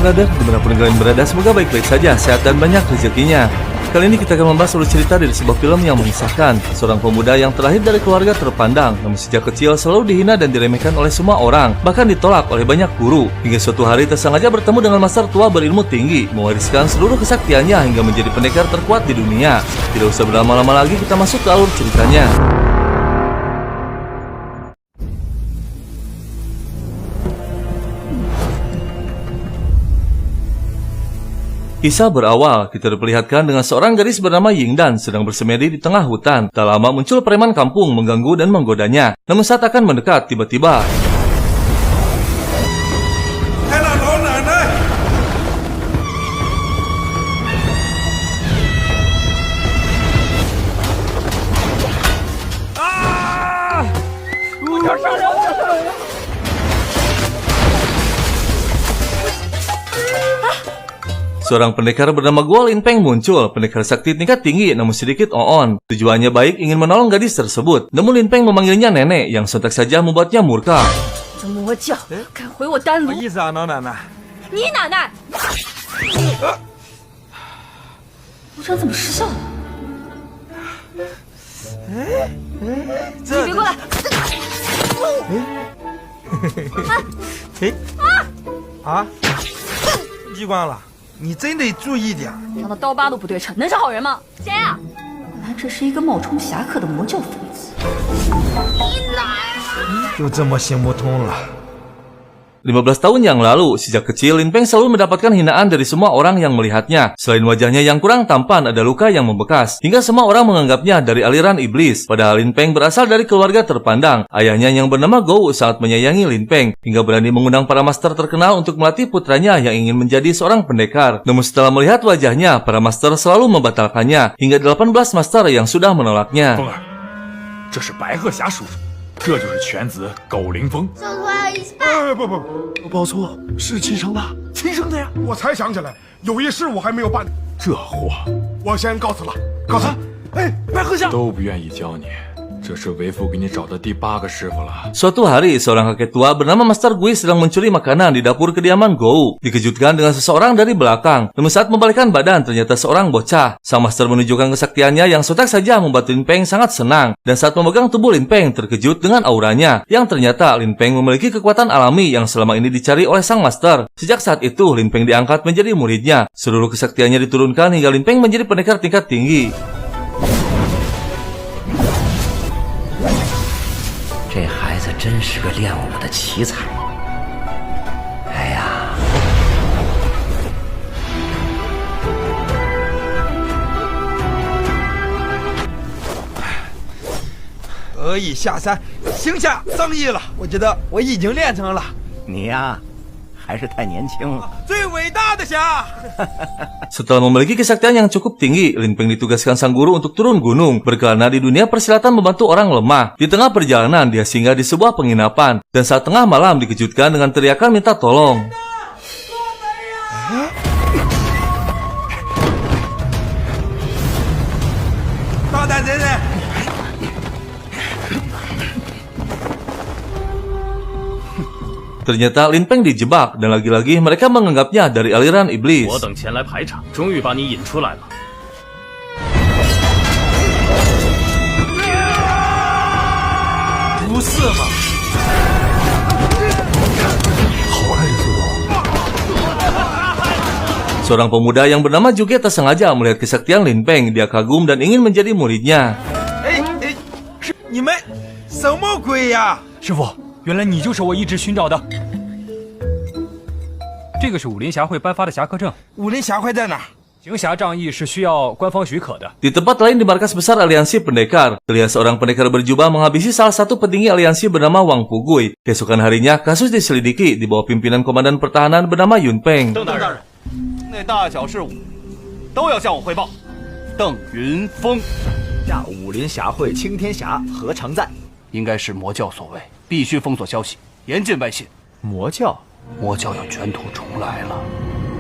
brother, dimanapun kalian berada, semoga baik-baik saja, sehat dan banyak rezekinya. Kali ini kita akan membahas alur cerita dari sebuah film yang mengisahkan seorang pemuda yang terlahir dari keluarga terpandang, namun sejak kecil selalu dihina dan diremehkan oleh semua orang, bahkan ditolak oleh banyak guru. Hingga suatu hari tersengaja bertemu dengan master tua berilmu tinggi, mewariskan seluruh kesaktiannya hingga menjadi pendekar terkuat di dunia. Tidak usah berlama-lama lagi, kita masuk ke alur ceritanya. Kisah berawal, kita diperlihatkan dengan seorang gadis bernama Yingdan sedang bersemedi di tengah hutan. Tak lama muncul preman kampung mengganggu dan menggodanya. Namun saat akan mendekat, tiba-tiba seorang pendekar bernama Guo Linpeng muncul, pendekar sakti tingkat tinggi namun sedikit oon. Tujuannya baik, ingin menolong gadis tersebut. Namun Linpeng memanggilnya nenek yang sontak saja membuatnya murka.你真得注意点，长得刀疤都不对称，能是好人吗？谁呀？原来这是一个冒充侠客的魔教分子。你来了！就这么行不通了。 15 tahun yang lalu, sejak kecil Linpeng selalu mendapatkan hinaan dari semua orang yang melihatnya. Selain wajahnya yang kurang tampan, ada luka yang membekas. Hingga semua orang menganggapnya dari aliran iblis. Padahal Linpeng berasal dari keluarga terpandang. Ayahnya yang bernama Gou sangat menyayangi Linpeng, hingga berani mengundang para master terkenal untuk melatih putranya yang ingin menjadi seorang pendekar. Namun setelah melihat wajahnya, para master selalu membatalkannya. Hingga 18 master yang sudah menolaknya. 这是白鹤侠叔叔，这就是犬子狗凌风。 不，报错，是亲生的，亲生的呀！我才想起来，有一事我还没有办。这货，我先告辞了，告辞。哎，白鹤侠都不愿意教你，这是为父给你找的第8个师傅了。 Suatu hari, seorang kakek tua bernama Master Gui sedang mencuri makanan di dapur kediaman Gou. Dikejutkan dengan seseorang dari belakang. Namun saat membalikkan badan, ternyata seorang bocah. Sang master menunjukkan kesaktiannya yang sontak saja membuat Linpeng sangat senang. Dan saat memegang tubuh Linpeng, terkejut dengan auranya. Yang ternyata Linpeng memiliki kekuatan alami yang selama ini dicari oleh sang master. Sejak saat itu, Linpeng diangkat menjadi muridnya. Seluruh kesaktiannya diturunkan hingga Linpeng menjadi pendekar tingkat tinggi. 这孩子真是个练武的奇才。哎呀，得以下山，行侠仗义了。我觉得我已经练成了。你呀，还是太年轻了。最伟大的侠。 Setelah memiliki kesaktian yang cukup tinggi, Linpeng ditugaskan sang guru untuk turun gunung, berkelana di dunia persilatan membantu orang lemah. Di tengah perjalanan, dia singgah di sebuah penginapan, dan saat tengah malam dikejutkan dengan teriakan minta tolong. Ternyata Linpeng dijebak dan lagi-lagi mereka menganggapnya dari aliran iblis. 我等前来排场，终于把你引出来了。不是嘛？ Seorang pemuda yang bernama Juge tersengaja melihat kesaktian Linpeng. Dia kagum dan ingin menjadi muridnya. 是你们什么鬼呀？ 师傅，原来你就是我一直寻找的。这个是武林协会颁发的侠客证。武林协会在哪儿？ 行侠仗义是需要官方许可的。 Di tempat lain di markas besar aliansi pendekar, terlihat seorang pendekar berjubah menghabisi salah satu petinggi aliansi bernama Wang Pugui. Keesokan harinya, kasus diselidiki di bawah pimpinan komandan pertahanan bernama Yun Peng. 邓大人，那大小事务都要向我汇报。邓云峰，那武林侠会青天侠何常在？应该是魔教所为，必须封锁消息，严禁外泄。魔教？魔教要卷土重来了。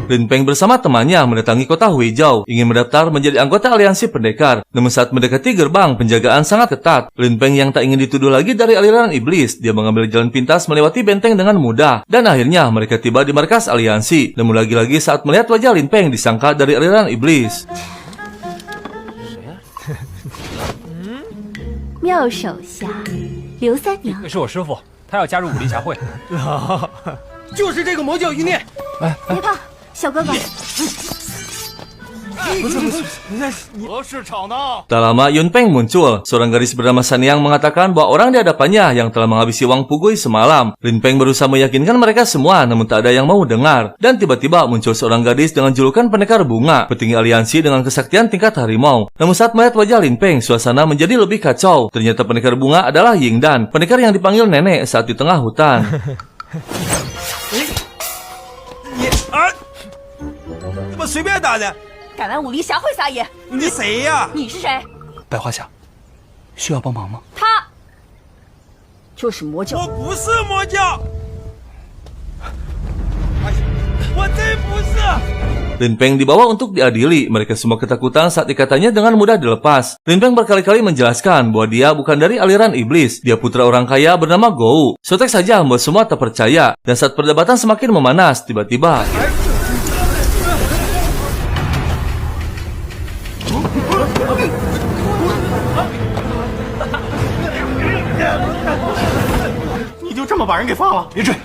Lin Peng bersama temannya mendatangi kota Huizhou, ingin mendaftar menjadi anggota aliansi pendekar. Namun saat mendekati gerbang, penjagaan sangat ketat. Lin Peng yang tak ingin dituduh lagi dari aliran iblis, dia mengambil jalan pintas melewati benteng dengan mudah. Dan akhirnya mereka tiba di markas aliansi. Namun lagi-lagi saat melihat wajah Lin Peng disangka dari aliran iblis. 妙手下刘三娘，是我师傅，他要加入武林侠会。就是这个魔教一念。别怕，小哥哥。何事吵闹？ Tak lama Yun Peng muncul. Seorang gadis bernama Sanyang mengatakan bahwa orang di hadapannya yang telah menghabisi uang Pugui semalam. Lin Peng berusaha meyakinkan mereka semua, namun tak ada yang mau dengar. Dan tiba-tiba muncul seorang gadis dengan julukan pendekar bunga, petinggi aliansi dengan kesaktian tingkat harimau. Namun saat melihat wajah Lin Peng, suasana menjadi lebih kacau. Ternyata pendekar bunga adalah Yingdan, pendekar yang dipanggil nenek saat di tengah hutan. 怎么随便打的？ 敢来武林侠会撒野？你谁呀？你是谁？百花侠，需要帮忙吗？他就是魔教。我不是魔教，我真不是。 Lin Peng dibawa untuk diadili. Mereka semua ketakutan saat ikatannya dengan mudah dilepas. Lin Peng berkali-kali menjelaskan bahwa dia bukan dari aliran iblis. Dia putra orang kaya bernama Gou. Sotek saja membuat semua tak percaya. Dan saat perdebatan semakin memanas, tiba-tiba 你就这么把人给放了？别追！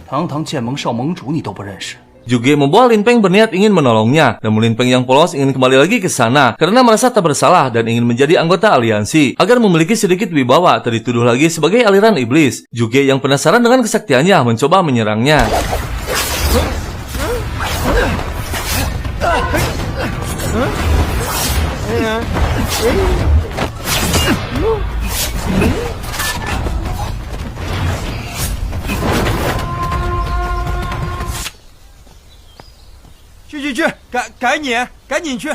堂堂剑盟少盟主你都不认识， Juge membawa Lin Peng berniat ingin menolongnya. Namun Lin Peng yang polos ingin kembali lagi ke sana karena merasa tak bersalah dan ingin menjadi anggota aliansi agar memiliki sedikit wibawa, tak dituduh lagi sebagai aliran iblis. Juge yang penasaran dengan kesaktiannya mencoba menyerangnya.去，赶紧去！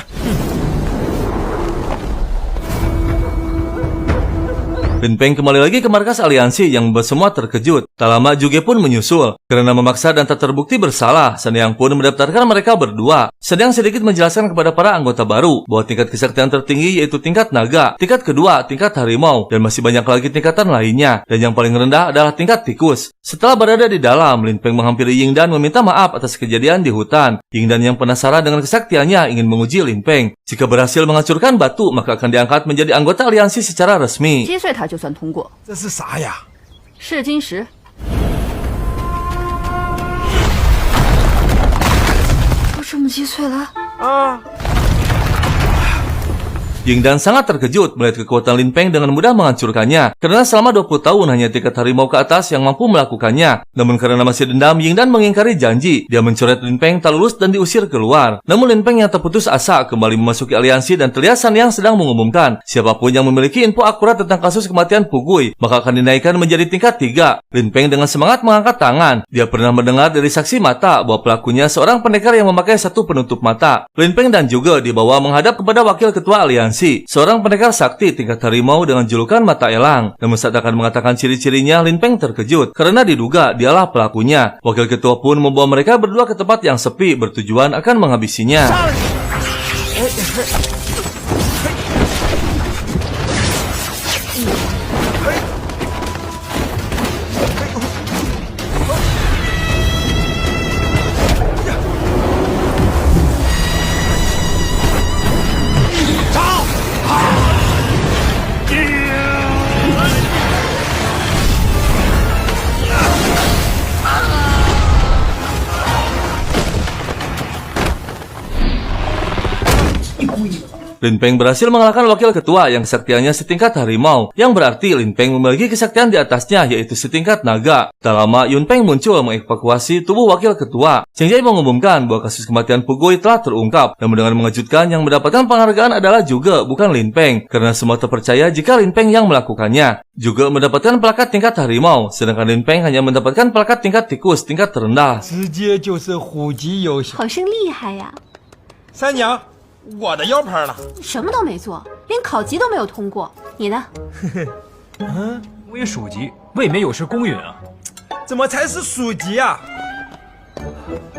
Lin Peng kembali lagi ke markas aliansi yang membuat semua terkejut. Tak lama Juge pun menyusul. Karena memaksa dan tak terbukti bersalah, Sanyang pun mendaftarkan mereka berdua. Sanyang sedikit menjelaskan kepada para anggota baru bahwa tingkat kesaktian tertinggi yaitu tingkat naga, tingkat kedua tingkat harimau, dan masih banyak lagi tingkatan lainnya. Dan yang paling rendah adalah tingkat tikus. Setelah berada di dalam, Lin Peng menghampiri Yingdan meminta maaf atas kejadian di hutan. Yingdan yang penasaran dengan kesaktiannya ingin menguji Lin Peng. Jika berhasil menghancurkan batu, maka akan diangkat menjadi anggota aliansi secara resmi. 击碎他就算通过。这是啥呀？试金石。就这么击碎了？ 啊！ Yingdan sangat terkejut melihat kekuatan Lin Peng dengan mudah menghancurkannya. Karena selama 20 tahun hanya tingkat harimau ke atas yang mampu melakukannya. Namun karena masih dendam, Yingdan mengingkari janji. Dia mencoret Lin Peng tak lulus dan diusir keluar. Namun Lin Peng yang terputus asa kembali memasuki aliansi dan terlihat Sanyang sedang mengumumkan siapapun yang memiliki info akurat tentang kasus kematian Pugui maka akan dinaikkan menjadi tingkat 3. Lin Peng dengan semangat mengangkat tangan. Dia pernah mendengar dari saksi mata bahwa pelakunya seorang pendekar yang memakai satu penutup mata. Lin Peng dan juga dibawa menghadap kepada wakil ketua aliansi, seorang pendekar sakti tingkat harimau dengan julukan mata elang. Namun saat akan mengatakan ciri-cirinya, Lin Peng terkejut karena diduga dialah pelakunya. Wakil ketua pun membawa mereka berdua ke tempat yang sepi bertujuan akan menghabisinya. Lin Peng berhasil mengalahkan wakil ketua yang kesaktiannya setingkat harimau, yang berarti Lin Peng memiliki kesaktian di atasnya yaitu setingkat naga. Tak lama Yun Peng muncul mengevakuasi tubuh wakil ketua. Cheng Jai mengumumkan bahwa kasus kematian Pugui telah terungkap. Namun dengan mengejutkan, yang mendapatkan penghargaan adalah juga bukan Lin Peng, karena semua terpercaya jika Lin Peng yang melakukannya. Juga mendapatkan plakat tingkat harimau, sedangkan Lin Peng hanya mendapatkan plakat tingkat tikus tingkat terendah. 直接就是虎级优秀。好生厉害呀！三娘，我的腰盘了。什么都没做，连考级都没有通过。你呢？我也属级，未免有失公允啊！怎么才是属级啊？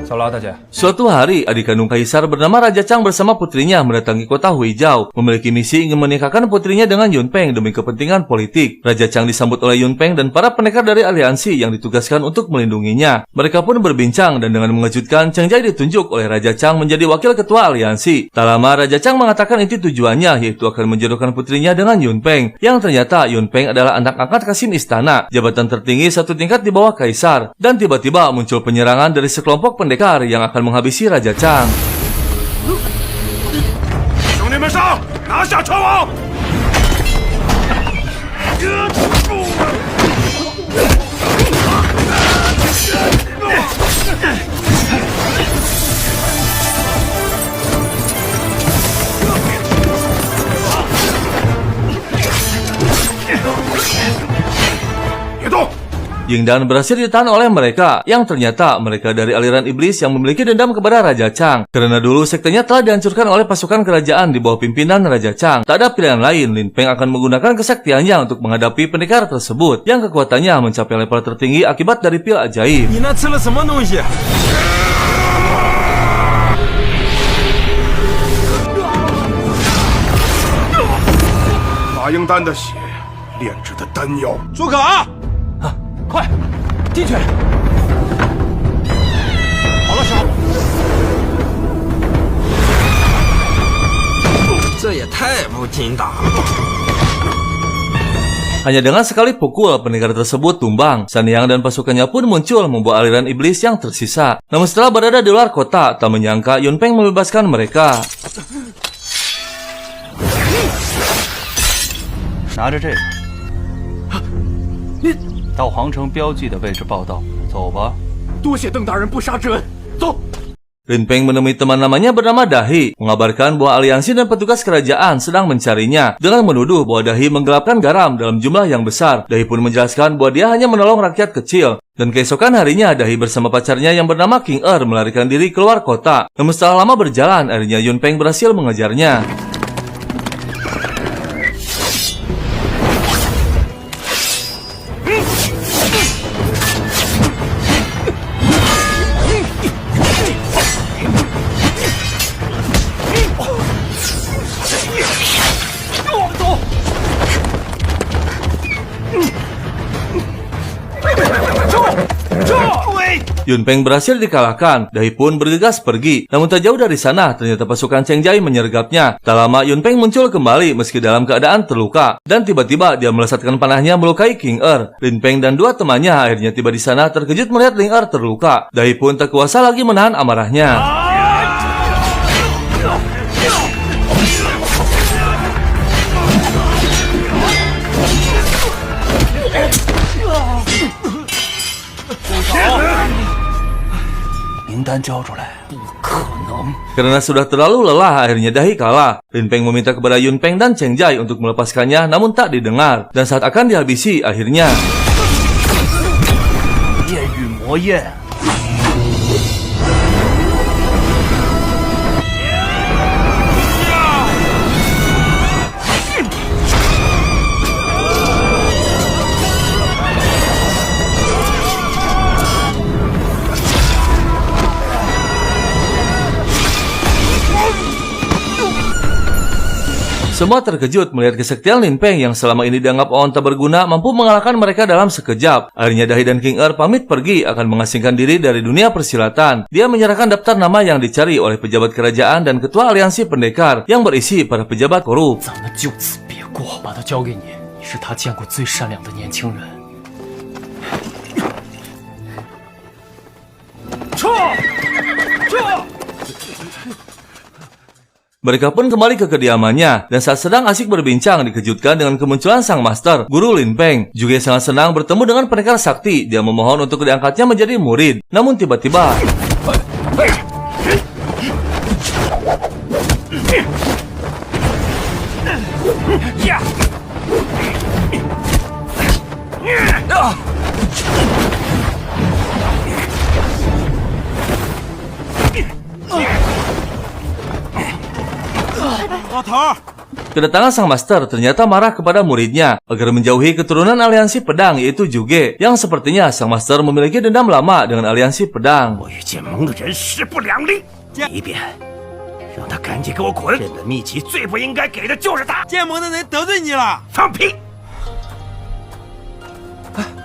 小劳大姐， Suatu hari, adik kandung Kaisar bernama Raja Chang bersama putrinya mendatangi kota Huizhou, memiliki misi ingin menikahkan putrinya dengan Yun Peng demi kepentingan politik. Raja Chang disambut oleh Yun Peng dan para pendekar dari aliansi yang ditugaskan untuk melindunginya. Mereka pun berbincang dan dengan mengejutkan, Cheng Jai ditunjuk oleh Raja Chang menjadi wakil ketua aliansi. Tak lama, Raja Chang mengatakan inti tujuannya, yaitu akan menjodohkan putrinya dengan Yun Peng. Yang ternyata Yun Peng adalah anak angkat Kasim Istana, jabatan tertinggi satu tingkat di bawah Kaisar. Dan tiba-tiba muncul penyerangan dari sekelompok pendekar yang akan menghabisi Raja Chang. 兄弟们上，拿下船王！ 别动！ Yingdan berhasil ditahan oleh mereka, yang ternyata mereka dari aliran iblis yang memiliki dendam kepada Raja Chang. Karena dulu sektenya telah dihancurkan oleh pasukan kerajaan di bawah pimpinan Raja Chang. Tak ada pilihan lain, Lin Peng akan menggunakan kesaktiannya untuk menghadapi pendekar tersebut, yang kekuatannya mencapai level tertinggi akibat dari pil ajaib. 你那吃了什么东西？ 马英丹的血炼制的丹药，朱可，快进去！好了，师傅。 这也太不经打了。 Hanya dengan sekali pukul, pendekar tersebut tumbang. San Yang dan pasukannya pun muncul membawa aliran iblis yang tersisa. Namun setelah berada di luar kota, tak menyangka Yun Peng membebaskan mereka. 拿着这个，到皇城标记的位置报道。走吧。多谢邓大人不杀之恩，走。 Lin Peng menemui teman namanya bernama Dahi, mengabarkan bahwa aliansi dan petugas kerajaan sedang mencarinya, dengan menuduh bahwa Dahi menggelapkan garam dalam jumlah yang besar. Dahi pun menjelaskan bahwa dia hanya menolong rakyat kecil. Dan keesokan harinya, Dahi bersama pacarnya yang bernama King melarikan diri keluar kota. Namun setelah lama berjalan, akhirnya Yun Peng berhasil mengejarnya. Yun Peng berhasil dikalahkan, Dahi pun bergegas pergi. Namun tak jauh dari sana, ternyata pasukan Cheng Jai menyergapnya. Tak lama, Yun Peng muncul kembali meski dalam keadaan terluka. Dan tiba-tiba dia melesatkan panahnya melukai King Lin Peng dan dua temannya akhirnya tiba di sana terkejut melihat Ling terluka. Dahi pun tak kuasa lagi menahan amarahnya. Karena sudah terlalu lelah, akhirnya Dahi kalah. Lin Peng meminta kepada Yun Peng dan Cheng Jai untuk melepaskannya, namun tak didengar. Dan saat akan dihabisi, akhirnya... 焰雨魔焰。 Semua terkejut melihat kesaktian Lin Peng yang selama ini dianggap orang tak berguna mampu mengalahkan mereka dalam sekejap. Akhirnya Dahi dan King pamit pergi akan mengasingkan diri dari dunia persilatan. Dia menyerahkan daftar nama yang dicari oleh pejabat kerajaan dan ketua aliansi pendekar yang berisi para pejabat korup. 咱们就此别过，把它交给你，你是他见过最善良的年轻人。撤！撤！ Mereka pun kembali ke kediamannya, dan saat sedang asik berbincang dikejutkan dengan kemunculan sang master, Guru Lin Peng. Juga sangat senang bertemu dengan pendekar sakti, dia memohon untuk diangkatnya menjadi murid. Namun tiba-tiba... kedatangan sang master ternyata marah kepada muridnya agar menjauhi keturunan aliansi pedang yaitu Juge, yang sepertinya sang master memiliki dendam lama dengan aliansi pedang. 我与剑盟的人势不两立，一遍，让他赶紧给我滚！这本秘籍最不应该给的就是他。剑盟的人得罪你了？放屁！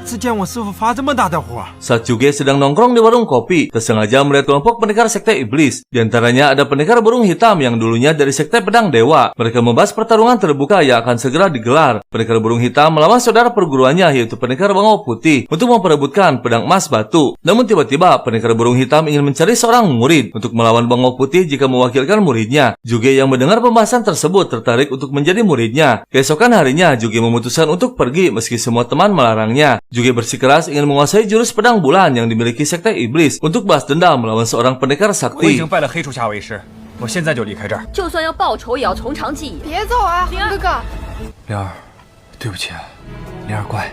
只见我师傅发这么大的火。 Saat Juge sedang nongkrong di warung kopi, tersengaja melihat kelompok pendekar sekte iblis. Di antaranya ada pendekar burung hitam yang dulunya dari sekte pedang dewa. Mereka membahas pertarungan terbuka yang akan segera digelar. Pendekar burung hitam melawan saudara perguruannya yaitu pendekar bangau putih untuk memperebutkan pedang emas batu. Namun tiba-tiba pendekar burung hitam ingin mencari seorang murid untuk melawan bangau putih jika mewakilkan muridnya. Juge yang mendengar pembahasan tersebut tertarik untuk menjadi muridnya. Keesokan harinya Juge memutuskan untuk pergi meski semua teman melarangnya. Juge bersikeras ingin menguasai jurus pedang bulan yang dimiliki sekte iblis untuk balas dendam melawan seorang pendekar 我已 sakti. 经拜了黑处下为师，我现在就离开这儿。就算要报仇，也要从长计议。别走啊，恒哥哥！灵儿，对不起，灵儿乖，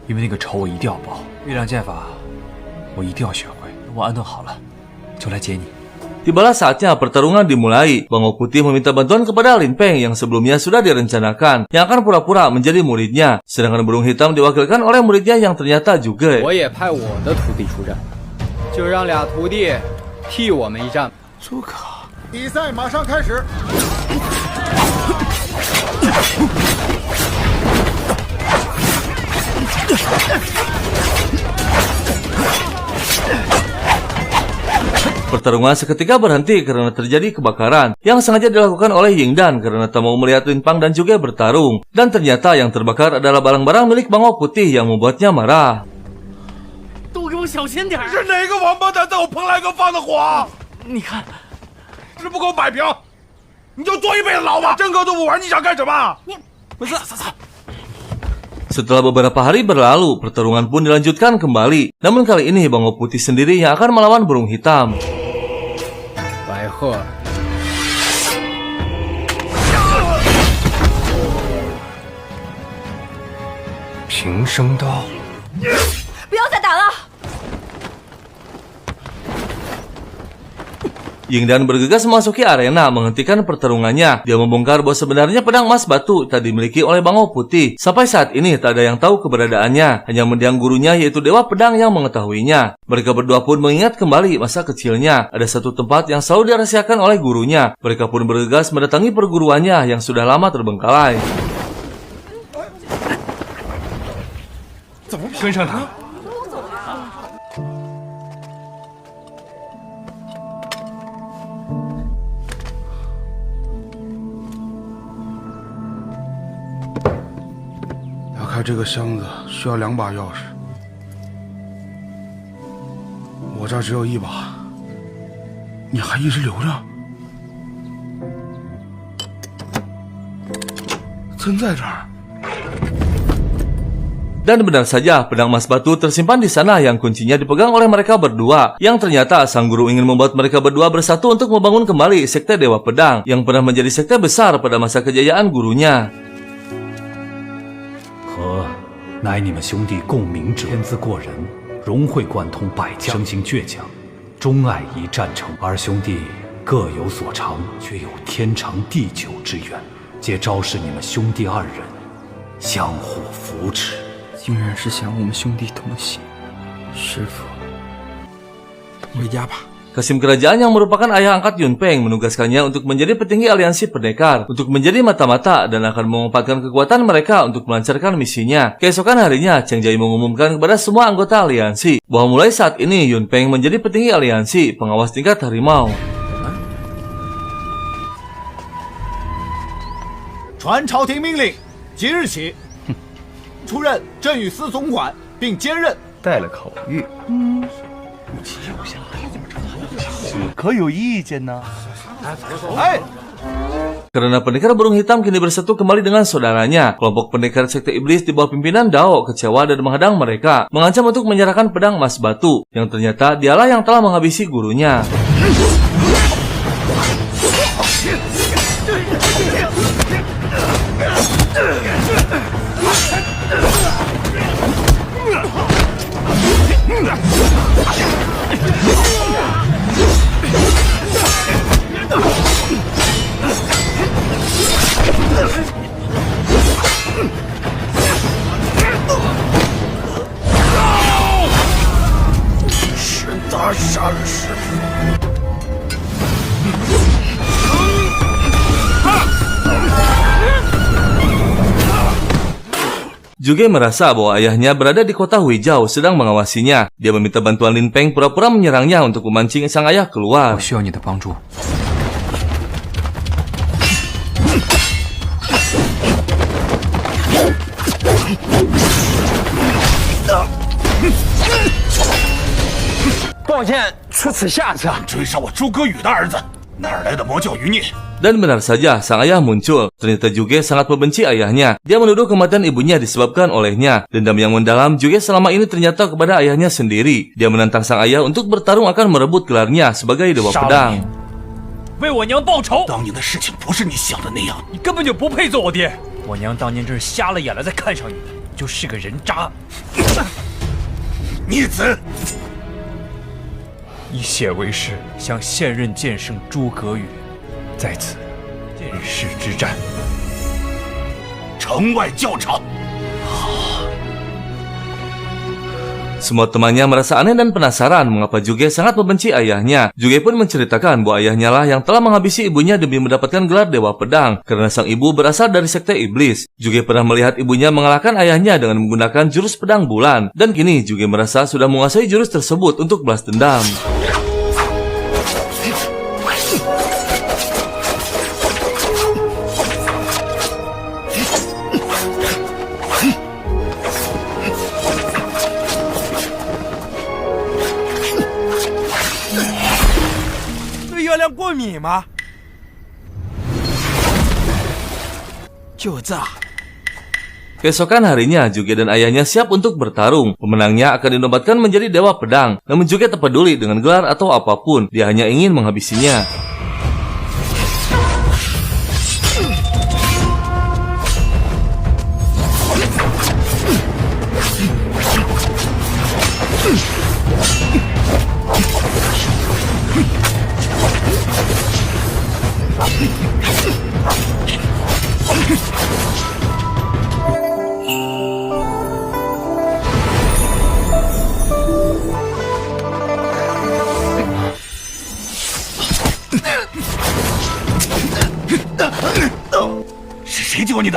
因为那个仇我一定要报。月亮剑法，我一定要学会。等我安顿好了，就来接你。 Tibalah saatnya pertarungan dimulai. Bangau Putih meminta bantuan kepada Lin Peng yang sebelumnya sudah direncanakan, yang akan pura-pura menjadi muridnya. Sedangkan burung hitam diwakilkan oleh muridnya yang ternyata juga. 我也派我的徒弟出战，就让俩徒弟替我们一战。朱可，比赛马上开始。 Pertarungan seketika berhenti karena terjadi kebakaran yang sengaja dilakukan oleh Yingdan karena tak mau melihat Lin Pang dan juga bertarung. Dan ternyata yang terbakar adalah barang-barang milik Bangau Putih yang membuatnya marah. 都给我小心点儿！是哪个王八蛋在我蓬莱阁放的火？你看，这不给我摆平，你就坐一辈子牢吧！真格都不玩，你想干什么？不是， Setelah beberapa hari berlalu, pertarungan pun dilanjutkan kembali. Namun kali ini Bangau Putih sendiri yang akan melawan burung hitam. 白鹤，平生刀。 不要再打了！ Yingdan bergegas memasuki arena menghentikan pertarungannya. Dia membongkar bahwa sebenarnya pedang emas batu tak dimiliki oleh Bangau Putih. Sampai saat ini tak ada yang tahu keberadaannya. Hanya mendiang gurunya yaitu Dewa Pedang yang mengetahuinya. Mereka berdua pun mengingat kembali masa kecilnya. Ada satu tempat yang selalu dirahasiakan oleh gurunya. Mereka pun bergegas mendatangi perguruannya yang sudah lama terbengkalai. 跟上他。 打开这个箱子需要2把钥匙，我这儿只有1把，你还一直留着？真在这儿？ Dan benar saja, pedang emas batu tersimpan di sana yang kuncinya dipegang oleh mereka berdua. Yang ternyata sang guru ingin membuat mereka berdua bersatu untuk membangun kembali sekte Dewa Pedang yang pernah menjadi sekte besar pada masa kejayaan gurunya. 和乃你们兄弟共鸣者，天资过人，融会贯通百将，生性倔强，钟爱一战成。二兄弟各有所长，却有天长地久之缘，皆昭示你们兄弟2人相互扶持。 竟然是想我们兄弟同行，师傅，回家吧。 Kasim Kerajaan yang merupakan ayah angkat Yun Peng menugaskannya untuk menjadi petinggi aliansi pendekar, untuk menjadi mata-mata dan akan memanfaatkan kekuatan mereka untuk melancarkan misinya. Keesokan harinya, Cheng Jai mengumumkan kepada semua anggota aliansi bahwa mulai saat ini Yun Peng menjadi petinggi aliansi pengawas tingkat harimau. 传朝廷命令，即日起。 出任镇与司总管，并兼任带了口谕。可有意见呢？哎， Karena pendekar burung hitam kini bersatu kembali dengan saudaranya, kelompok pendekar sekte iblis di bawah pimpinan Dao kecewa dan menghadang mereka, mengancam untuk menyerahkan pedang emas batu, yang ternyata dialah yang telah menghabisi gurunya. Juge merasa bahwa ayahnya berada di kota Huizhou sedang mengawasinya. Dia meminta bantuan Lin Peng pura-pura menyerangnya untuk memancing sang ayah keluar. 我需要你的帮助。 抱歉，出此下策。追杀我诸葛宇的儿子，哪儿来的魔教余孽？ Dan benar saja, sang ayah muncul. Ternyata Juge sangat membenci ayahnya. Dia menuduh kematian ibunya disebabkan olehnya. Dendam yang mendalam Juge selama ini ternyata kepada ayahnya sendiri. Dia menantang sang ayah untuk bertarung akan merebut gelarnya sebagai dewa pedang. 为我娘报仇！当年的事情不是你想的那样，你根本就不配做我爹。我娘当年真是瞎了眼了才看上你的，你就是个人渣，逆子！以血为誓，向现任剑圣诸葛宇，在此剑士之战，城外教场。 Semua temannya merasa aneh dan penasaran mengapa Juge sangat membenci ayahnya. Juge pun menceritakan bahwa ayahnya lah yang telah menghabisi ibunya demi mendapatkan gelar Dewa Pedang karena sang ibu berasal dari sekte iblis. Juge pernah melihat ibunya mengalahkan ayahnya dengan menggunakan jurus pedang bulan dan kini Juge merasa sudah menguasai jurus tersebut untuk balas dendam. Keesokan harinya, Juge dan ayahnya siap untuk bertarung. Pemenangnya akan dinobatkan menjadi Dewa Pedang. Namun Juge tak peduli dengan gelar atau apapun. Dia hanya ingin menghabisinya.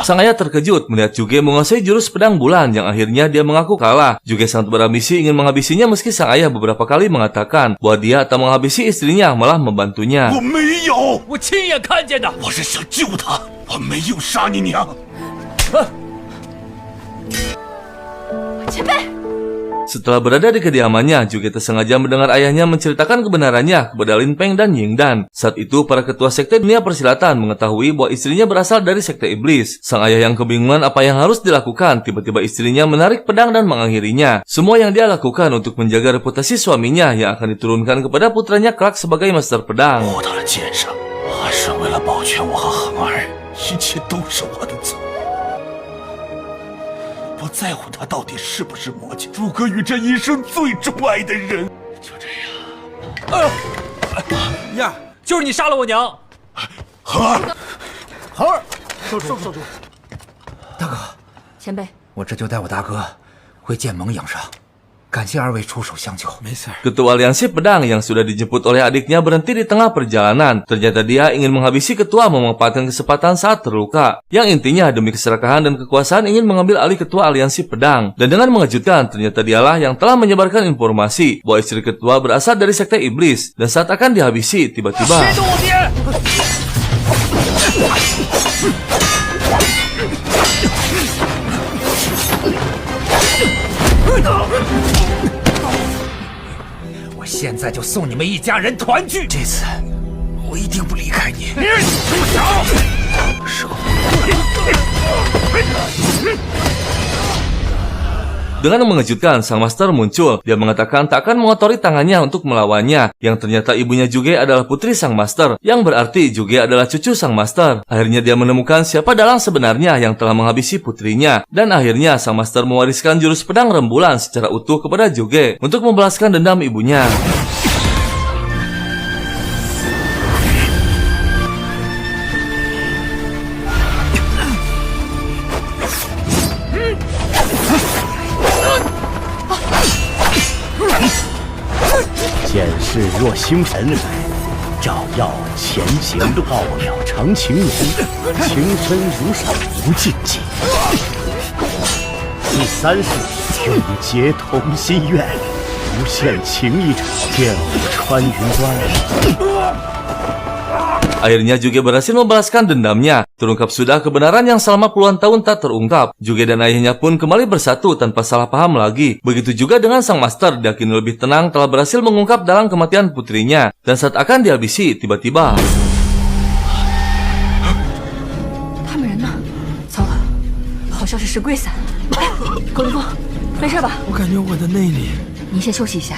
Sang ayah terkejut melihat Juge menguasai jurus pedang bulan yang akhirnya dia mengaku kalah. Juge sangat berambisi ingin menghabisinya meski sang ayah beberapa kali mengatakan bahwa dia tak menghabisi istrinya, malah membantunya. Setelah berada di kediamannya, Juge tersengaja mendengar ayahnya menceritakan kebenarannya kepada Lin Peng dan Yingdan. Saat itu, para ketua sekte dunia persilatan mengetahui bahwa istrinya berasal dari sekte iblis. Sang ayah yang kebingungan apa yang harus dilakukan, tiba-tiba istrinya menarik pedang dan mengakhirinya. Semua yang dia lakukan untuk menjaga reputasi suaminya yang akan diturunkan kepada putranya kelak sebagai master pedang. Ketua aliansi pedang yang sudah dijemput oleh adiknya berhenti di tengah perjalanan. Ternyata dia ingin menghabisi ketua memanfaatkan kesempatan saat terluka. Yang intinya demi keserakahan dan kekuasaan ingin mengambil alih ketua aliansi pedang. Dan dengan mengejutkan, ternyata dialah yang telah menyebarkan informasi bahwa istri ketua berasal dari sekte iblis. Dan saat akan dihabisi, tiba-tiba... Dengan mengejutkan, sang master muncul. Dia mengatakan tak akan mengotori tangannya untuk melawannya. Yang ternyata ibunya Juge adalah putri sang master, yang berarti Juge adalah cucu sang master. Akhirnya dia menemukan siapa dalang sebenarnya yang telah menghabisi putrinya. Dan akhirnya sang master mewariskan jurus pedang rembulan secara utuh kepada Juge untuk membalaskan dendam ibunya.是若星辰来，照耀前行，傲渺成情浓，情深如水无禁忌。第三世请结同心愿，无限情谊场，剑舞穿云端。 Akhirnya Juge berhasil membalaskan dendamnya. Terungkap sudah kebenaran yang selama puluhan tahun tak terungkap. Juge dan ayahnya pun kembali bersatu tanpa salah paham lagi. Begitu juga dengan sang master, diakini lebih tenang telah berhasil mengungkap dalang kematian putrinya. Dan saat akan dihabisi, tiba-tiba 他们人呢？糟了，好像是石龟散。哎，狗林峰，没事吧？我感觉我的内力。您先休息一下，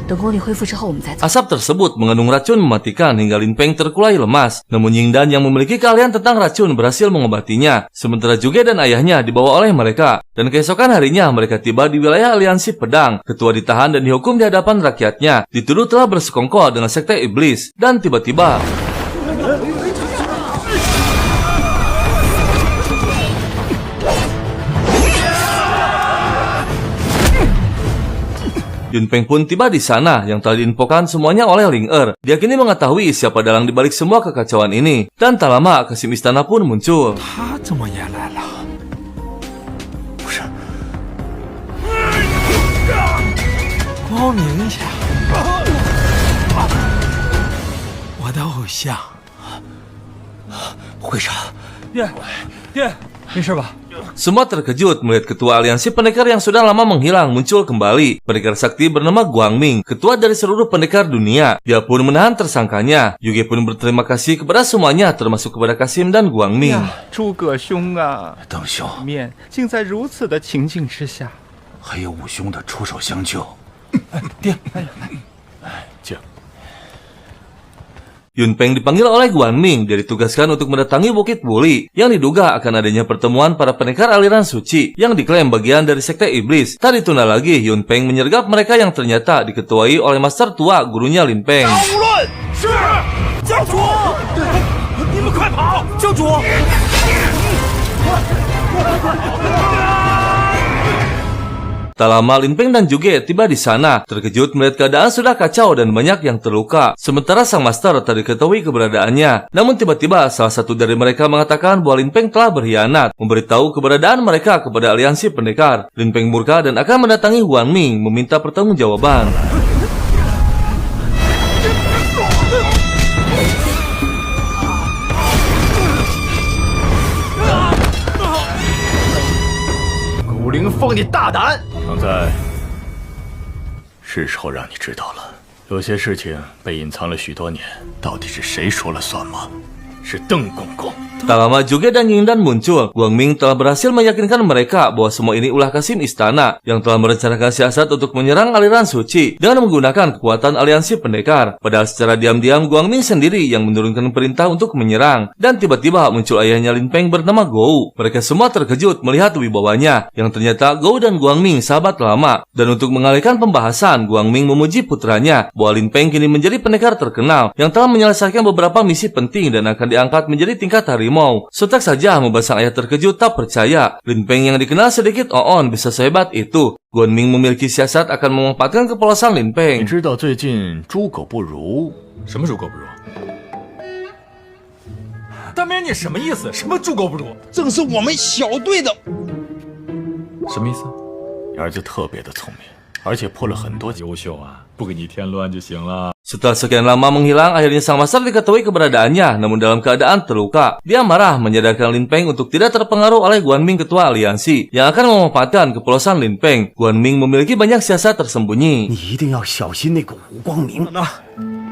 等功力恢复之后我们再走。 asap tersebut mengandung racun mematikan hingga Lin Peng terkulai lemas. Namun Yingdan yang memiliki keahlian tentang racun berhasil mengobatinya. Sementara Juge dan ayahnya dibawa oleh mereka. Dan keesokan harinya mereka tiba di wilayah aliansi pedang. Ketua ditahan dan dihukum di hadapan rakyatnya. Dituduh telah bersekongkol dengan sekte iblis. Dan tiba-tiba Yun Peng pun tiba di sana yang telah diinfokan semuanya oleh Ling Er. Dia kini mengetahui siapa dalang di balik semua kekacauan ini. Dan tak lama Kasim Istana pun muncul. 他怎么也来了？不是，光明下，我的偶像。会长，爹，没事吧？ Semua terkejut melihat ketua aliansi pendekar yang sudah lama menghilang muncul kembali. Pendekar sakti bernama Guangming, ketua dari seluruh pendekar dunia. Dia pun menahan tersangkanya. Yuge pun berterima kasih kepada semuanya, termasuk kepada Kasim dan Guangming. 诸葛兄啊，邓兄，面竟在如此的情境之下，还有五兄的出手相救。爹，请。 Yun Peng dipanggil oleh Guangming. Dia ditugaskan untuk mendatangi Bukit Wuli yang diduga akan adanya pertemuan para pendekar aliran suci yang diklaim bagian dari sekte iblis. Tak ditunda lagi, Yun Peng menyergap mereka yang ternyata diketuai oleh master tua gurunya Lin Peng. 是教主，你们快跑！教主。 Tak lama Lin Peng dan Juge tiba di sana. Terkejut melihat keadaan sudah kacau dan banyak yang terluka. Sementara sang master tak diketahui keberadaannya. Namun tiba-tiba salah satu dari mereka mengatakan bahwa Lin Peng telah berkhianat, memberitahu keberadaan mereka kepada aliansi pendekar. Lin Peng murka dan akan mendatangi Guangming meminta pertanggungjawaban. Ling Feng，你大胆！ 常在，是时候让你知道了，有些事情被隐藏了许多年，到底是谁说了算吗？是邓公公。 Tak lama Juge dan Yingdan muncul. Guangming telah berhasil meyakinkan mereka bahwa semua ini ulah Kasim Istana yang telah merencanakan siasat untuk menyerang aliran suci dengan menggunakan kekuatan aliansi pendekar. Padahal secara diam-diam Guangming sendiri yang menurunkan perintah untuk menyerang. Dan tiba-tiba muncul ayahnya Lin Peng bernama Gou. Mereka semua terkejut melihat wibawanya yang ternyata Gou dan Guangming sahabat lama. Dan untuk mengalihkan pembahasan, Guangming memuji putranya bahwa Lin Peng kini menjadi pendekar terkenal yang telah menyelesaikan beberapa misi penting dan akan diangkat menjadi tingkat harimau. Sontak saja membuat sang ayah terkejut tak percaya. Lin Peng yang dikenal sedikit oon bisa sehebat itu. Guangming memiliki siasat akan memanfaatkan kepolosan Lin Peng. 你知道最近猪狗不如？什么猪狗不如？大明，你什么意思？什么猪狗不如？正是我们小队的。什么意思？你儿子特别的聪明，而且破了很多。优秀啊，不给你添乱就行了。 Setelah sekian lama menghilang, akhirnya sang master diketahui keberadaannya, namun dalam keadaan terluka. Dia marah menyadarkan Lin Peng untuk tidak terpengaruh oleh Guangming ketua aliansi yang akan memanfaatkan kepolosan Lin Peng. Guangming memiliki banyak siasat tersembunyi. 你一定要小心那个吴光明。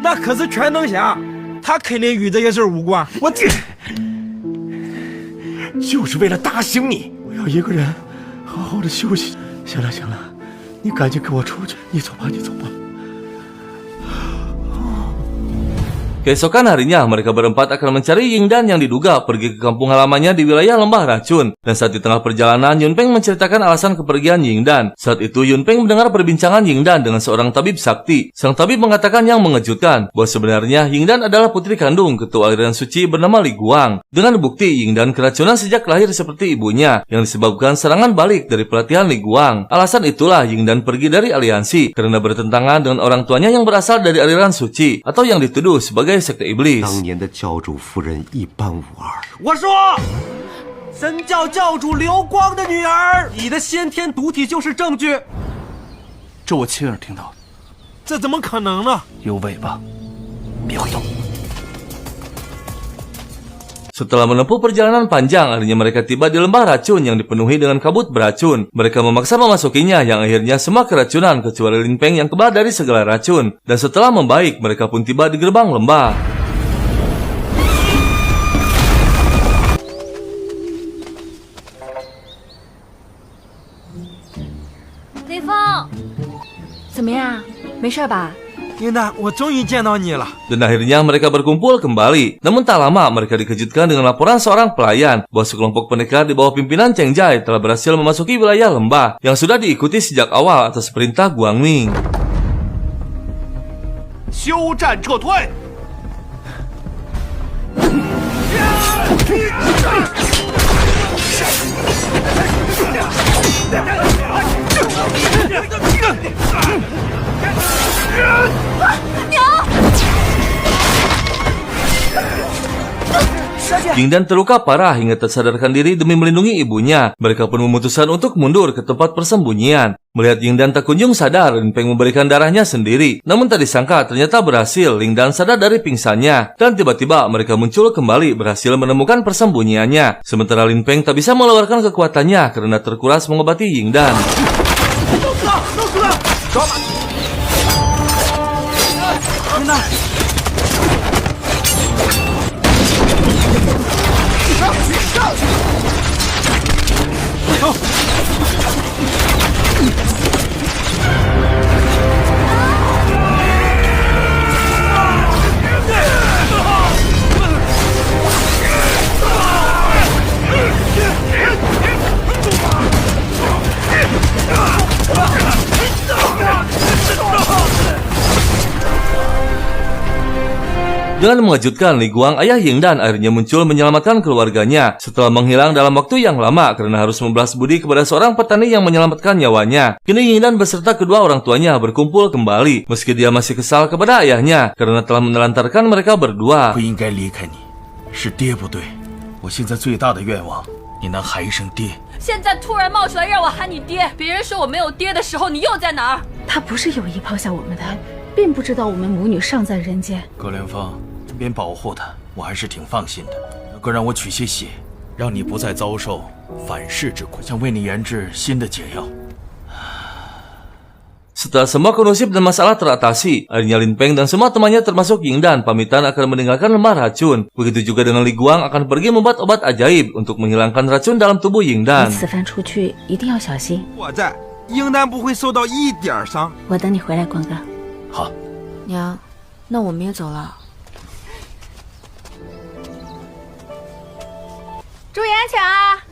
那可是全能侠，他肯定与这些事儿无关。我就是为了打醒你，我要一个人好好的休息。行了，你赶紧跟我出去。你走吧。 Keesokan harinya, mereka berempat akan mencari Yingdan yang diduga pergi ke kampung halamannya di wilayah Lembah Racun. Dan saat di tengah perjalanan, Yun Peng menceritakan alasan kepergian Yingdan. Saat itu, Yun Peng mendengar perbincangan Yingdan dengan seorang tabib sakti. Sang tabib mengatakan yang mengejutkan, bahwa sebenarnya Yingdan adalah putri kandung ketua aliran suci bernama Li Guang. Dengan bukti, Yingdan keracunan sejak lahir seperti ibunya, yang disebabkan serangan balik dari pelatihan Li Guang. Alasan itulah Yingdan pergi dari aliansi, karena bertentangan dengan orang tuanya yang berasal dari aliran suci, atau yang dituduh sebagai sekte iblis. 当年的教主夫人一般无二。我说，神教教主刘光的女儿，你的先天毒体就是证据。这我亲耳听到的。这怎么可能呢？有尾巴，别回头。 Setelah menempuh perjalanan panjang, akhirnya mereka tiba di lembah racun yang dipenuhi dengan kabut beracun. Mereka memaksa memasukinya, yang akhirnya semua keracunan kecuali Lin Peng yang kebal dari segala racun. Dan setelah membaik, mereka pun tiba di gerbang lembah. 林峰，怎么样？没事吧？ Yindan, 我终于见到你了。 Dan akhirnya mereka berkumpul kembali. Namun tak lama mereka dikejutkan dengan laporan seorang pelayan bahwa sekelompok pendekar di bawah pimpinan Cheng Jai telah berhasil memasuki wilayah lembah yang sudah diikuti sejak awal atas perintah Guang Ming. 休战撤退！ Yingdan terluka parah hingga tak sadarkan diri demi melindungi ibunya. Mereka pun memutuskan untuk mundur ke tempat persembunyian. Melihat Yingdan tak kunjung sadar, Lin Peng memberikan darahnya sendiri. Namun tak disangka ternyata berhasil. Yingdan sadar dari pingsannya. Dan tiba-tiba mereka muncul kembali berhasil menemukan persembunyiannya. Sementara Lin Peng tak bisa mengeluarkan kekuatannya karena terkuras mengobati Yingdan. Dengan mengejutkan, Li Guang, ayah Yingdan, akhirnya muncul menyelamatkan keluarganya setelah menghilang dalam waktu yang lama karena harus membalas budi kepada seorang petani yang menyelamatkan nyawanya. Kini Yingdan beserta kedua orang tuanya berkumpul kembali meski dia masih kesal kepada ayahnya karena telah menelantarkan mereka berdua. 不应该离开你，是爹不对。我现在最大的愿望，你能喊一声爹。现在突然冒出来让我喊你爹，别人说我没有爹的时候，你又在哪儿？他不是有意抛下我们的，并不知道我们母女尚在人间。葛连峰，这边保护他，我还是挺放心的。能够让我取些血，让你不再遭受反噬之苦，想为你研制新的解药。 Setelah semua kondusif dan masalah teratasi, akhirnya Lin Peng dan semua temannya termasuk Yingdan pamitan akan meninggalkan lembah racun. Begitu juga dengan Li Guang akan pergi membuat obat ajaib untuk menghilangkan racun dalam tubuh Yingdan. 你此番出去一定要小心。我在，应丹不会受到一点伤。我等你回来，光哥。好。娘，那我们也走了。朱颜请啊！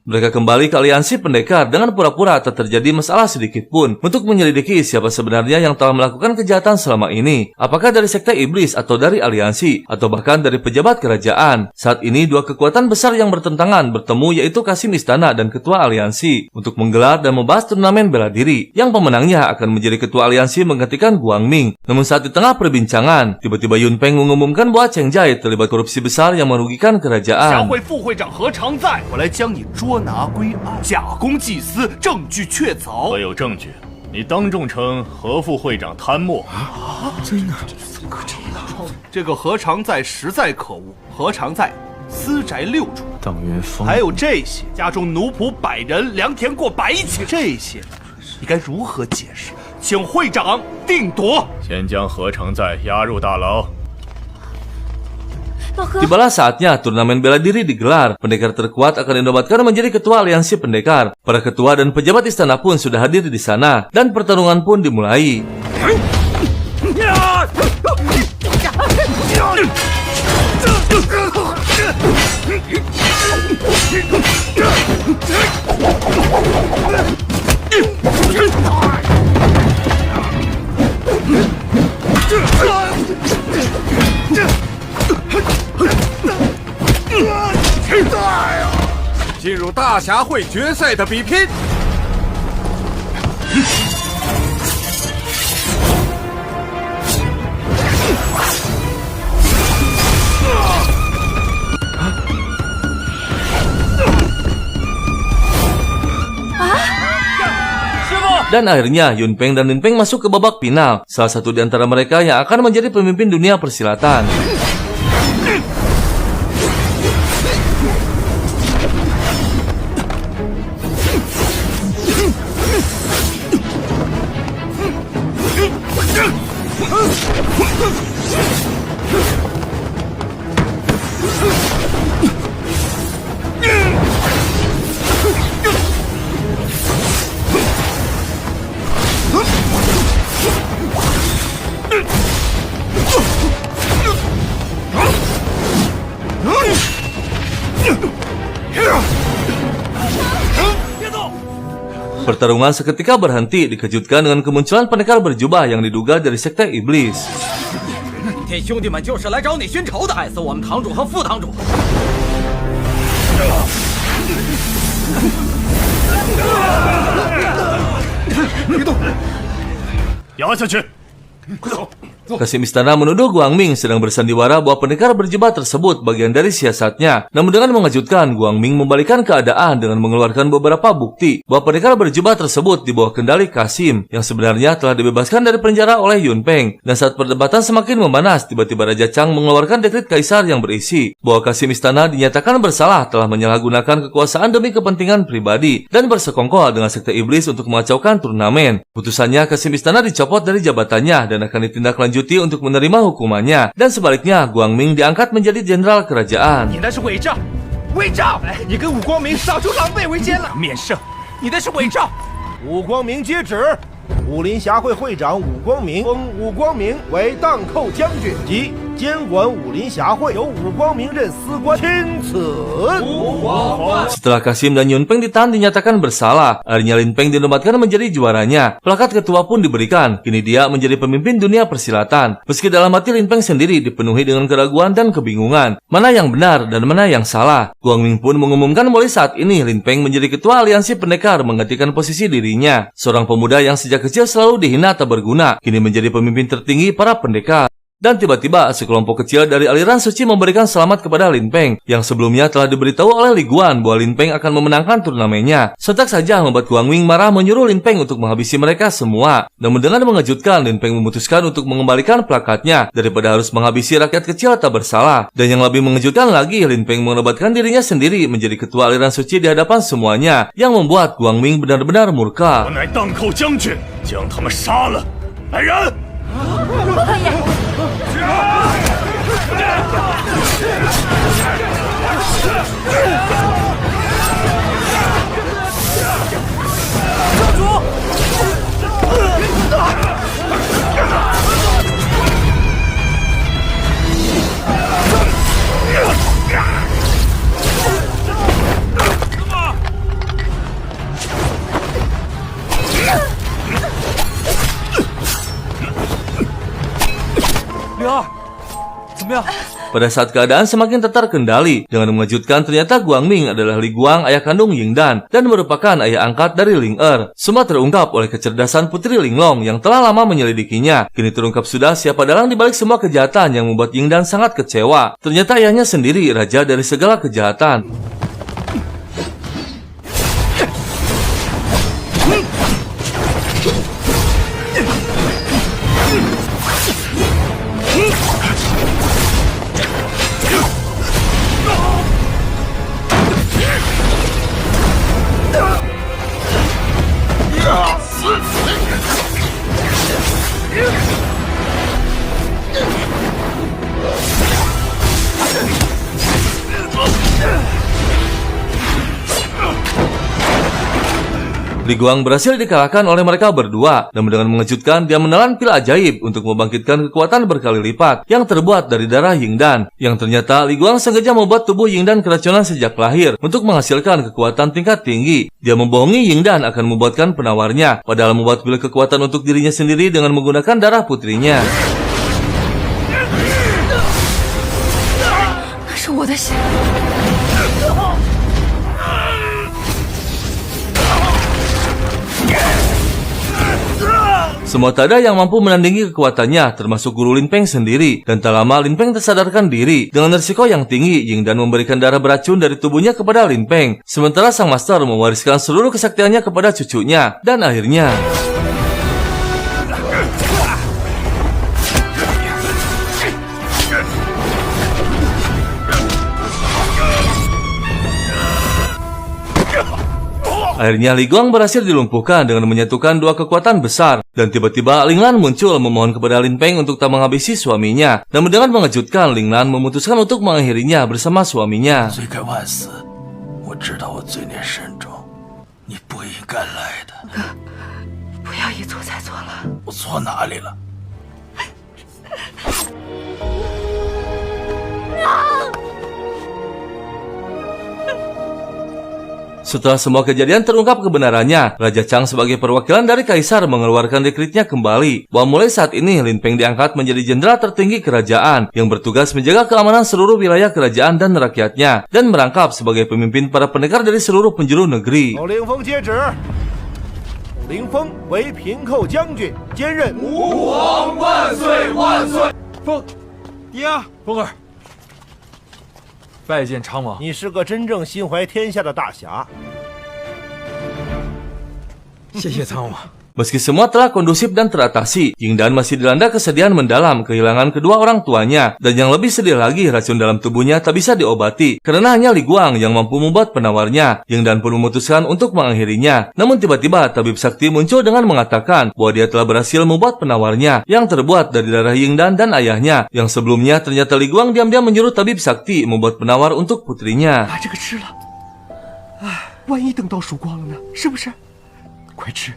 Mereka kembali ke aliansi pendekar dengan pura-pura tak terjadi masalah sedikit pun untuk menyelidiki siapa sebenarnya yang telah melakukan kejahatan selama ini. Apakah dari sekte iblis atau dari aliansi atau bahkan dari pejabat kerajaan. Saat ini dua kekuatan besar yang bertentangan bertemu yaitu Kasim Istana dan ketua aliansi untuk menggelar dan membahas turnamen bela diri yang pemenangnya akan menjadi ketua aliansi menggantikan Guang Ming. Namun saat di tengah perbincangan, tiba-tiba Yun Peng mengumumkan bahwa Cheng Jai terlibat korupsi besar yang merugikan kerajaan. 下会副会长何常在，我来将你捉拿归案，假公济私，证据确凿。我有证据，你当众称何副会长贪墨啊！真的？怎么可能？这个何常在实在可恶。何常在私宅6处，邓云峰，还有这些家中奴仆100人，良田过100顷，这些你该如何解释？请会长定夺。先将何常在押入大牢。 Tibalah saatnya turnamen bela diri digelar. Pendekar terkuat akan dinobatkan menjadi ketua aliansi pendekar. Para ketua dan pejabat istana pun sudah hadir di sana dan pertarungan pun dimulai. 进入大侠会决赛的比拼。Dan akhirnya Yun Peng dan Lin Peng masuk ke babak final. Salah satu di antara mereka yang akan menjadi pemimpin dunia persilatan. Pertarungan seketika berhenti, dikejutkan dengan kemunculan pendekar berjubah yang diduga dari sekte iblis. 这兄弟们就是来找你寻仇的，害死我们堂主和副堂主。别动，压下去，快走。 Kasim Istana menuduh Guangming sedang bersandiwara bahwa pendekar berjubah tersebut bagian dari siasatnya. Namun dengan mengejutkan, Guangming membalikan keadaan dengan mengeluarkan beberapa bukti bahwa pendekar berjubah tersebut di bawah kendali Kasim yang sebenarnya telah dibebaskan dari penjara oleh Yun Peng. Dan saat perdebatan semakin memanas, tiba-tiba Raja Chang mengeluarkan dekret kaisar yang berisi bahwa Kasim Istana dinyatakan bersalah telah menyalahgunakan kekuasaan demi kepentingan pribadi dan bersekongkol dengan sekte iblis untuk mengacaukan turnamen. Putusannya, Kasim Istana dicopot dari jabatannya dan akan ditindaklanjuti untuk menerima hukumannya, dan sebaliknya Guangming diangkat menjadi jenderal kerajaan. 你那是伪造，伪造！你跟武光明早就狼狈为奸了。免胜，你那是伪造。武光明接旨，武林协会会长武光明封武光明为荡寇将军，即监管武林协会，由武光明任司官，钦此。 Setelah Kasim dan Yun Peng ditahan dinyatakan bersalah, akhirnya Lin Peng dinobatkan menjadi juaranya. Plakat ketua pun diberikan. Kini dia menjadi pemimpin dunia persilatan. Meski dalam hati Lin Peng sendiri dipenuhi dengan keraguan dan kebingungan. Mana yang benar dan mana yang salah. Guangming pun mengumumkan mulai saat ini Lin Peng menjadi ketua aliansi pendekar menggantikan posisi dirinya. Seorang pemuda yang sejak kecil selalu dihina tak berguna, kini menjadi pemimpin tertinggi para pendekar. Dan tiba-tiba sekelompok kecil dari aliran suci memberikan selamat kepada Lin Peng yang sebelumnya telah diberitahu oleh Li Guan bahwa Lin Peng akan memenangkan turnamennya. Sontak saja membuat Guangming marah menyuruh Lin Peng untuk menghabisi mereka semua. Namun dengan mengejutkan, Lin Peng memutuskan untuk mengembalikan plakatnya daripada harus menghabisi rakyat kecil tak bersalah. Dan yang lebih mengejutkan lagi, Lin Peng menobatkan dirinya sendiri menjadi ketua aliran suci di hadapan semuanya, yang membuat Guangming benar-benar murka. 我乃荡寇将军，将他们杀了！来人！ 不可以！ Pada saat keadaan semakin tak terkendali, dengan mengejutkan ternyata Guangming adalah Li Guang, ayah kandung Yingdan, dan merupakan ayah angkat dari Ling Er. Semua terungkap oleh kecerdasan Putri Linglong yang telah lama menyelidikinya. Kini terungkap sudah siapa dalang dibalik semua kejahatan yang membuat Yingdan sangat kecewa. Ternyata ayahnya sendiri raja dari segala kejahatan. Li Guang berhasil dikalahkan oleh mereka berdua, namun dengan mengejutkan dia menelan pil ajaib untuk membangkitkan kekuatan berkali lipat yang terbuat dari darah Yingdan. Yang ternyata Li Guang sengaja membuat tubuh Yingdan keracunan sejak lahir untuk menghasilkan kekuatan tingkat tinggi. Dia membohongi Yingdan akan membuatkan penawarnya, padahal membuat pil kekuatan untuk dirinya sendiri dengan menggunakan darah putrinya. 那是我的血。 Ah! Semua tak ada yang mampu menandingi kekuatannya, termasuk guru Lin Peng sendiri. Dan tak lama Lin Peng tersadarkan diri. Dengan risiko yang tinggi, Yingdan memberikan darah beracun dari tubuhnya kepada Lin Peng. Sementara sang master mewariskan seluruh kesaktiannya kepada cucunya. Dan akhirnya... Akhirnya Li Guang berhasil dilumpuhkan dengan menyatukan dua kekuatan besar. Dan tiba-tiba Ling Lan muncul memohon kepada Lin Peng untuk tak menghabisi suaminya. Namun dengan mengejutkan, Ling Lan memutuskan untuk mengakhirinya bersama suaminya. 罪该万死，我知道我罪孽深重，你不应该来的。不要一错再错了。我错哪里了？ Setelah semua kejadian terungkap kebenarannya, Raja Chang sebagai perwakilan dari Kaisar mengeluarkan dekretnya kembali bahwa mulai saat ini Lin Peng diangkat menjadi jenderal tertinggi kerajaan yang bertugas menjaga keamanan seluruh wilayah kerajaan dan rakyatnya dan merangkap sebagai pemimpin para pendekar dari seluruh penjuru negeri. 口令风接旨，武凌风为平寇将军，兼任吾皇万岁万岁。风，爹啊，风儿，拜见昌王。你是个真正心怀天下的大侠。谢谢苍王。 Meski semua telah kondusif dan teratasi, Yingdan masih dilanda kesedihan mendalam kehilangan kedua orang tuanya. Dan yang lebih sedih lagi, racun dalam tubuhnya tak bisa diobati. Karena hanya Li Guang yang mampu membuat penawarnya. Yingdan pun memutuskan untuk mengakhirinya. Namun tiba-tiba tabib sakti muncul dengan mengatakan bahwa dia telah berhasil membuat penawarnya yang terbuat dari darah Yingdan dan ayahnya. Yang sebelumnya ternyata Li Guang diam-diam menyuruh tabib sakti membuat penawar untuk putrinya. 把这个吃了，万一等到曙光了呢？是不是？快吃！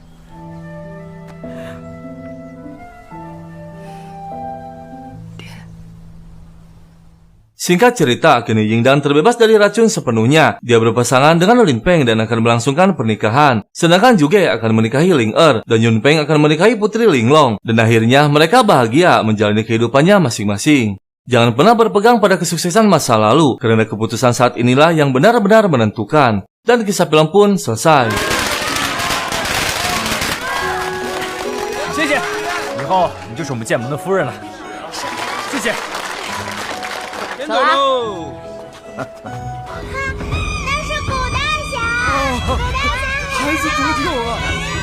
Singkat cerita, kini Yingdan terbebas dari racun sepenuhnya. Dia berpasangan dengan Lin Peng dan akan melangsungkan pernikahan. Sedangkan Juge akan menikahi Ling Er dan Yun Peng akan menikahi putri Linglong. Dan akhirnya mereka bahagia menjalani kehidupannya masing-masing. Jangan pernah berpegang pada kesuksesan masa lalu, karena keputusan saat inilah yang benar-benar menentukan. Dan kisah film pun selesai. 谢谢，以后你就是我们剑盟的夫人了。谢谢。 先走喽！那是古大侠，古大侠，孩子得救了！